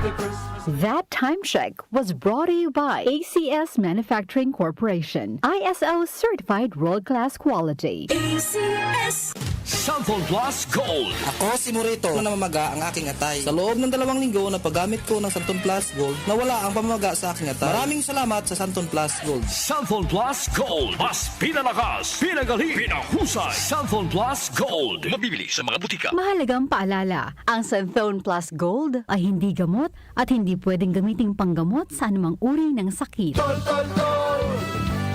That time check was brought to you by ACS Manufacturing Corporation, ISO certified world-class quality. ACS Samphon Plus Gold. Ako si Morito na namamaga ang aking atay. Sa loob ng 2 linggo na paggamit ko ng Santon Plus Gold, nawala ang pamamaga sa aking atay. Maraming salamat sa Santon Plus Gold. Samphon Plus Gold. Mas pinalakas, pinagaling, pinahusay. Samphon Plus Gold. Mabibili sa mga butika. Mahalagang paalala, ang Santhone Plus Gold ay hindi gamot at hindi pwedeng gamiting panggamot sa anumang uri ng sakit.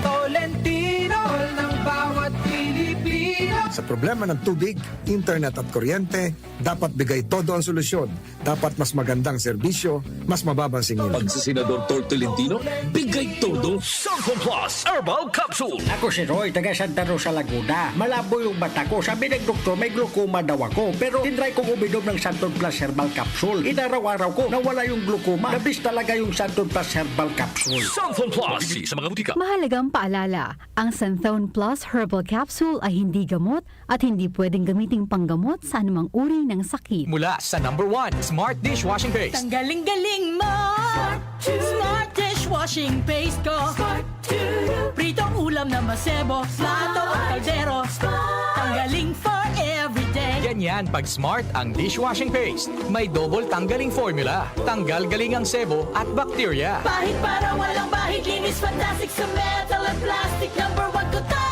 Tolentino ng bawat Pilipino. Sa problema ng tubig, internet at kuryente, dapat bigay todo ang solusyon. Dapat mas magandang serbisyo, mas mababang singil. Pag si Senador Tolentino, bigay todo. Samphon Plus Herbal Capsule. Ako si Roy, taga Santa Rosa, Laguna. Malabo yung mata ko. Sabi ng doktor, may glaucoma daw ako. Pero tinry kong uminom ng Santon Plus Herbal Capsule. Inaraw-araw ko, nawala yung glaucoma. Nabis talaga yung Santon Plus Herbal Capsule. Samphon Plus. Mabibili sa mga butika. Mahalagang paalala, ang Santhone Plus Herbal Capsule ay hindi gamot at hindi pwedeng gamiting panggamot sa anumang uri ng sakit. Mula sa #1 Smart Dishwashing Paste. Ang galing-galing mo. Smart dishwashing paste ko. Pritong ulam na masebo, plato o kaldero. Tanggaling for everyday. Ganyan pag Smart ang dishwashing paste. May double tanggaling formula. Tanggal galing ang sebo at bakterya. Bahid para walang bahid, linis fantastic sa metal at plastic. #1 ko to.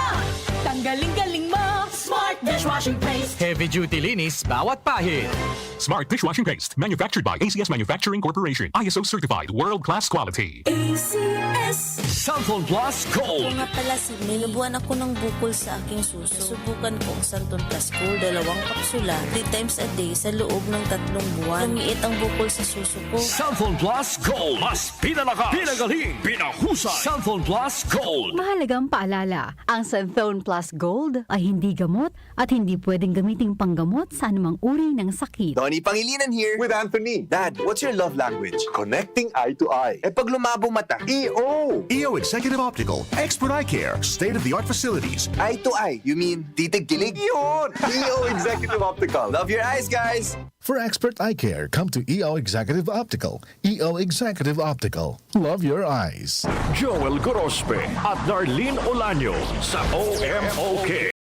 Tanggaling-galing mo. Smart dishwashing paste. Heavy duty linis bawat pahid. Smart Dishwashing Paste, manufactured by ACS Manufacturing Corporation, ISO certified, world-class quality. ACS Samphon Plus Gold. Nga pala si minubuan ako ng bukol sa aking suso. Subukan ko ang Santon Plus Gold, 2 kapsula, 3 times a day sa loob ng 3 buwan. Lumiit ang bukol sa suso ko. Samphon Plus Gold. Mas pinalakas, pinagaling, pinahusay. Samphon Plus Gold. Mahalagang paalala, ang Santhone Plus Gold ay hindi gamot at hindi pwedeng gamiting panggamot sa anumang uri ng sakit. Donnie Pangilinan here with Anthony. Dad, what's your love language? Connecting eye to eye. Eh pag lumabo mata, EO. EO Executive Optical, expert eye care, state-of-the-art facilities. Eye to eye, you mean titig kilig? Yun! EO Executive Optical. Love your eyes, guys. For expert eye care, come to EO Executive Optical. EO Executive Optical. Love your eyes. Joel Gorospe at Darlene Olanyo sa OMOK